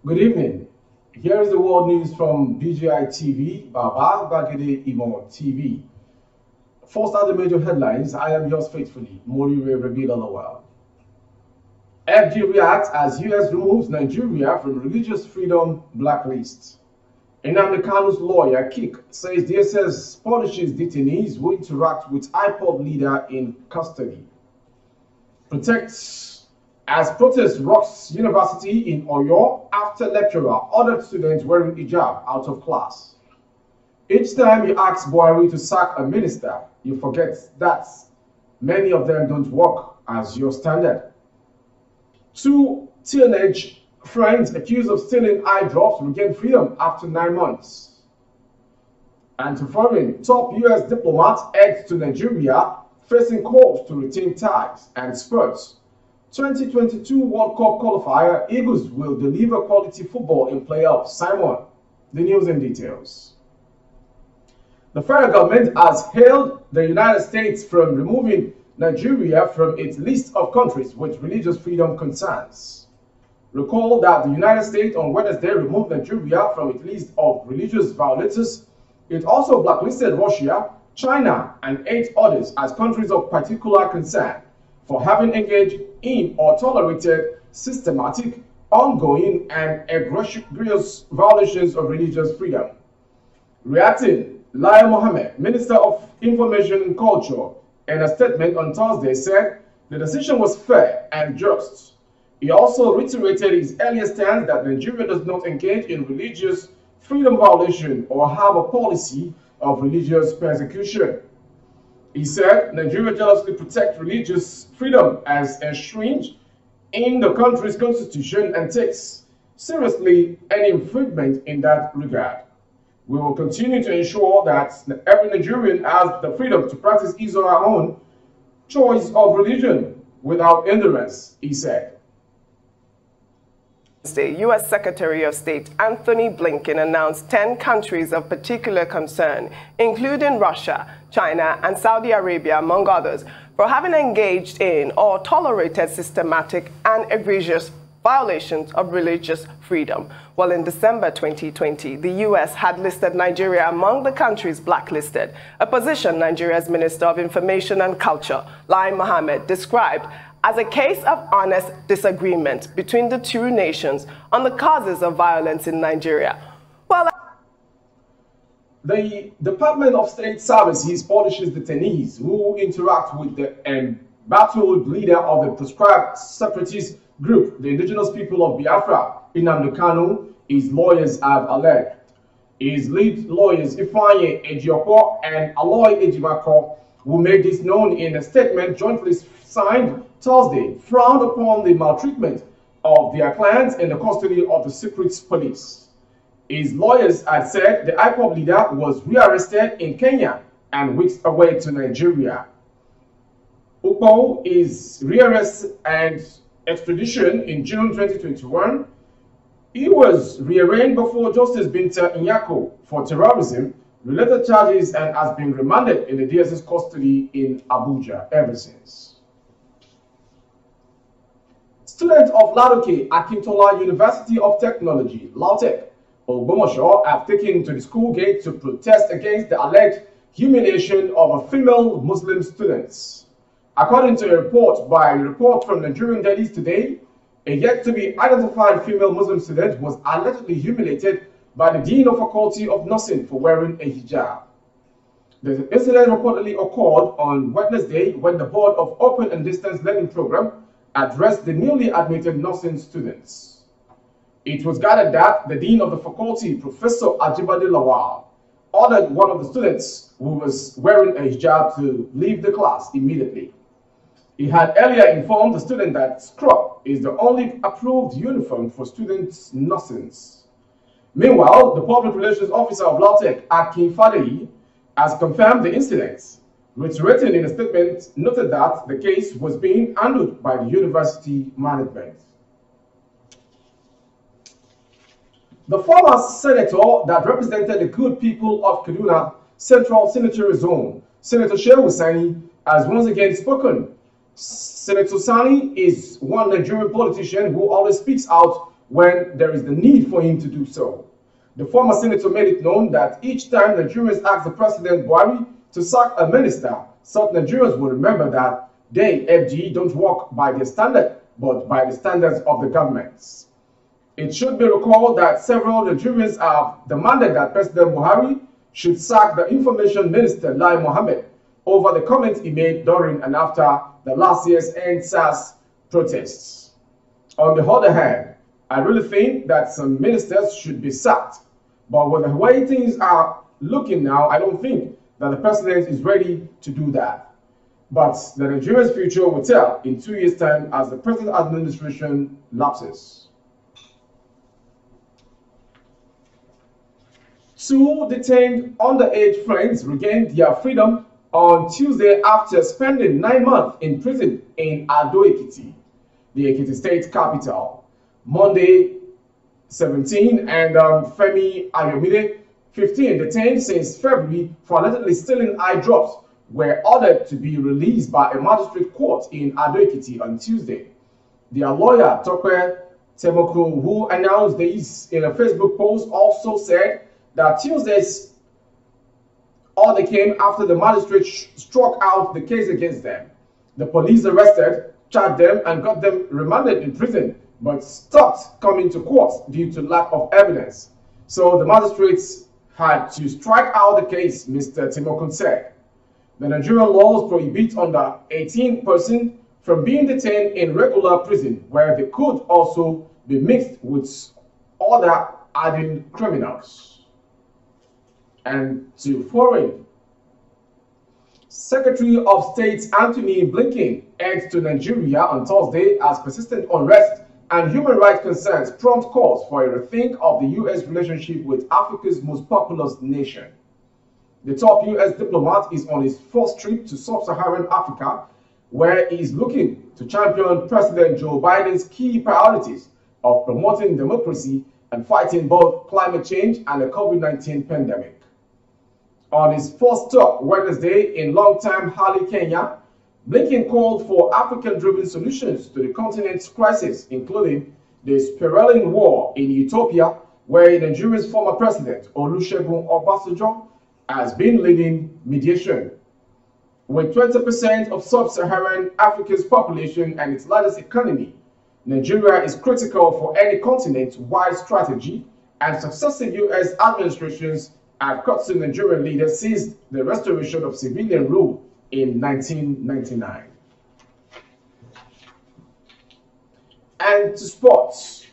Good evening. Here is the world news from BGI TV, Baba Bagede Imo TV. First are the major headlines. I am yours faithfully, Moriwe Rebila Lawal. FG reacts as US removes Nigeria from religious freedom blacklist. Nnamdi Kanu's lawyer, Kik, says DSS punishes detainees who interact with IPOB leader in custody. Protects as protest rocks university in Oyo after lecturer ordered students wearing hijab out of class. Each time you ask Buhari to sack a minister, you forget that many of them don't work as your standard. Two teenage friends accused of stealing eye drops regain freedom after 9 months. And to foreign, top US diplomat heads to Nigeria facing calls to retain ties and spurs. 2022 World Cup qualifier, Eagles will deliver quality football in playoffs. Simon, the news and details. The federal government has hailed the United States from removing Nigeria from its list of countries with religious freedom concerns. Recall that the United States on Wednesday removed Nigeria from its list of religious violators. It also blacklisted Russia, China, and 8 others as countries of particular concern for having engaged in or tolerated systematic, ongoing, and egregious violations of religious freedom. Reacting, Lai Mohammed, Minister of Information and Culture, in a statement on Thursday said the decision was fair and just. He also reiterated his earlier stance that Nigeria does not engage in religious freedom violation or have a policy of religious persecution. He said Nigeria jealously protects religious freedom as enshrined in the country's constitution and takes seriously any infringement in that regard. We will continue to ensure that every Nigerian has the freedom to practice his or her own choice of religion without hindrance, he said. U.S. Secretary of State Anthony Blinken announced 10 countries of particular concern, including Russia, China, and Saudi Arabia, among others, for having engaged in or tolerated systematic and egregious violations of religious freedom. Well, in December 2020, the U.S. had listed Nigeria among the countries blacklisted, a position Nigeria's Minister of Information and Culture, Lai Mohammed, described as a case of honest disagreement between the two nations on the causes of violence in Nigeria. Well, the Department of State Services punishes detainees who interact with the embattled leader of the proscribed separatist group, the indigenous people of Biafra, Nnamdi Kanu. His lawyers have alleged. His lead lawyers, Ifeanyi Ejiofor and Aloy Ejimako, who made this known in a statement jointly signed Thursday, frowned upon the maltreatment of their clients in the custody of the secret police. His lawyers had said the IPOB leader was rearrested in Kenya and whisked away to Nigeria. Ukpo is rearrested and extradition in June 2021. He was rearranged before Justice Binta Nyako for terrorism, related charges, and has been remanded in the DSS custody in Abuja ever since. Students of Ladoke Akintola University of Technology, LAUTECH, Ogbomoso, have taken to the school gate to protest against the alleged humiliation of a female Muslim student. According to a report from Nigerian dailies today, a yet-to-be-identified female Muslim student was allegedly humiliated by the Dean of Faculty of Nursing for wearing a hijab. The incident reportedly occurred on Wednesday when the Board of Open and Distance Learning Program addressed the newly admitted nursing students. It was gathered that the Dean of the faculty, Professor Ajibade Lawal, ordered one of the students who was wearing a hijab to leave the class immediately. He had earlier informed the student that scrub is the only approved uniform for students' nursing. Meanwhile, the Public Relations Officer of LAUTECH, Akin Fadeyi, has confirmed the incident. Reiterating in a statement, noted that the case was being handled by the university management. The former senator that represented the good people of Kaduna Central Senatorial Zone, Senator Shehu Sani, has once again spoken. Senator Sani is one Nigerian politician who always speaks out when there is the need for him to do so. The former senator made it known that each time Nigerians ask the President Buhari to sack a minister, such Nigerians will remember that they, FG, don't work by their standard, but by the standards of the governments. It should be recalled that several Nigerians have demanded that President Buhari should sack the Information Minister Lai Mohammed over the comments he made during and after the last year's NSAS protests. On the other hand, I really think that some ministers should be sacked. But with the way things are looking now, I don't think that the president is ready to do that. But the Nigeria's future will tell in 2 years' time as the present administration lapses. 2 detained underage friends regained their freedom on Tuesday after spending 9 months in prison in Ado-Ekiti, the Ekiti state capital. Monday, 17, and Femi Ayomide, 15, detained since February for allegedly stealing eye drops, were ordered to be released by a magistrate court in Ado-Ekiti on Tuesday. Their lawyer, Tope Temokun, who announced this in a Facebook post, also said that Tuesday's order came after the magistrate struck out the case against them. The police arrested, charged them, and got them remanded in prison, but stopped coming to court due to lack of evidence. So the magistrates had to strike out the case, Mr. Timokun said. The Nigerian laws prohibit under 18 persons from being detained in regular prison, where they could also be mixed with other hardened criminals. And to foreign, Secretary of State Anthony Blinken heads to Nigeria on Thursday as persistent unrest and human rights concerns prompt calls for a rethink of the U.S. relationship with Africa's most populous nation. The top U.S. diplomat is on his first trip to sub-Saharan Africa, where he is looking to champion President Joe Biden's key priorities of promoting democracy and fighting both climate change and the COVID-19 pandemic. On his first stop Wednesday in long-time Hali, Kenya, Blinken called for African-driven solutions to the continent's crisis, including the spiraling war in Ethiopia, where Nigeria's former president, Olusegun Obasanjo, has been leading mediation. With 20% of sub-Saharan Africa's population and its largest economy, Nigeria is critical for any continent-wide strategy, and successive U.S. administrations have cut to Nigerian leaders since the restoration of civilian rule in 1999. And to sports,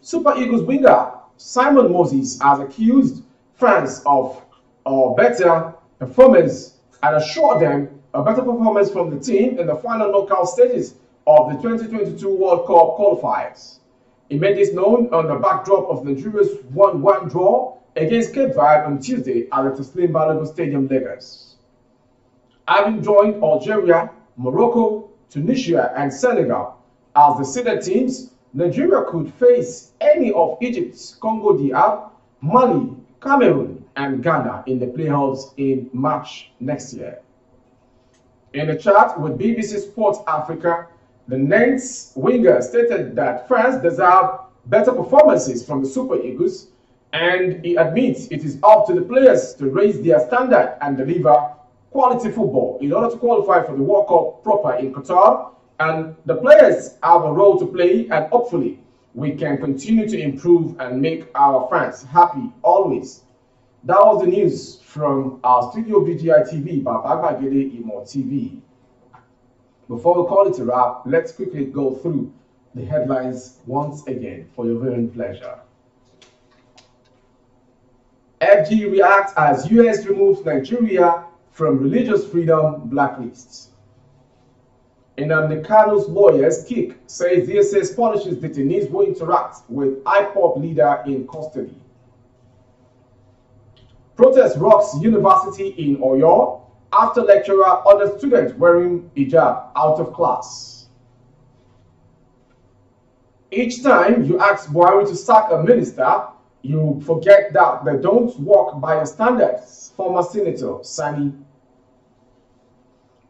Super Eagles winger Simon Moses has accused fans of a better performance and assured them a better performance from the team in the final knockout stages of the 2022 World Cup qualifiers. He made this known on the backdrop of Nigeria's 1-1 draw against Cape Verde on Tuesday at the Teslim Balogun Stadium, Lagos. Having joined Algeria, Morocco, Tunisia, and Senegal as the seeded teams, Nigeria could face any of Egypt's Congo DR, Mali, Cameroon, and Ghana in the playoffs in March next year. In a chat with BBC Sports Africa, the Nantes winger stated that France deserves better performances from the Super Eagles, and he admits it is up to the players to raise their standard and deliver quality football in order to qualify for the World Cup proper in Qatar, and the players have a role to play, and hopefully we can continue to improve and make our fans happy always. That was the news from our studio BGI TV, Baba Bagede Imo TV. Before we call it a wrap, let's quickly go through the headlines once again for your viewing pleasure. FG reacts as US removes Nigeria from religious freedom blacklists. Nnamdi Kanu's lawyers, Kick, says DSS punishes detainees who interact with IPOB leader in custody. Protest rocks university in Oyo after lecturer ordered student wearing hijab out of class. Each time you ask Buhari to sack a minister, you forget that they don't work by your standards, former Senator Sani.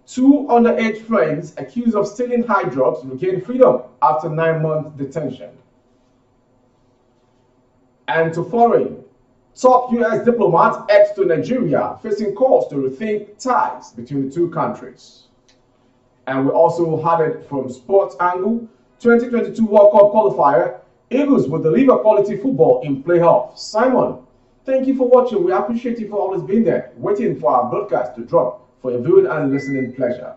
2 underage friends accused of stealing eye drops regained freedom after 9-month detention. And to foreign, top U.S. diplomat heads to Nigeria, facing calls to rethink ties between the two countries. And we also had it from sports angle, 2022 World Cup qualifier, Eagles will deliver quality football in playoff. Simon, thank you for watching. We appreciate you for always being there, waiting for our broadcast to drop for your viewing and listening pleasure.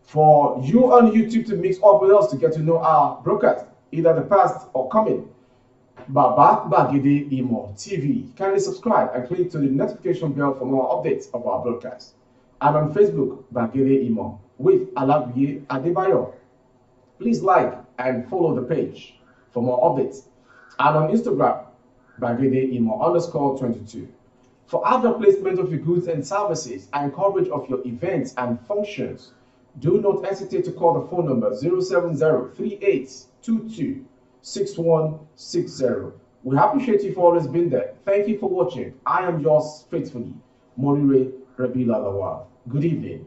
For you on YouTube to mix up with us to get to know our broadcast, either the past or coming, Baba Gbagede Imo TV. Kindly subscribe and click to the notification bell for more updates of our broadcast. And on Facebook, Gbagede Imo with Alabiye Adebayo. Please like and follow the page for more updates. And on Instagram, Gbagede Imo _22. For other placement of your goods and services and coverage of your events and functions, do not hesitate to call the phone number 070-3822-6160. We appreciate you for always being there. Thank you for watching. I am yours faithfully, Morire Rabila Lawal. Good evening.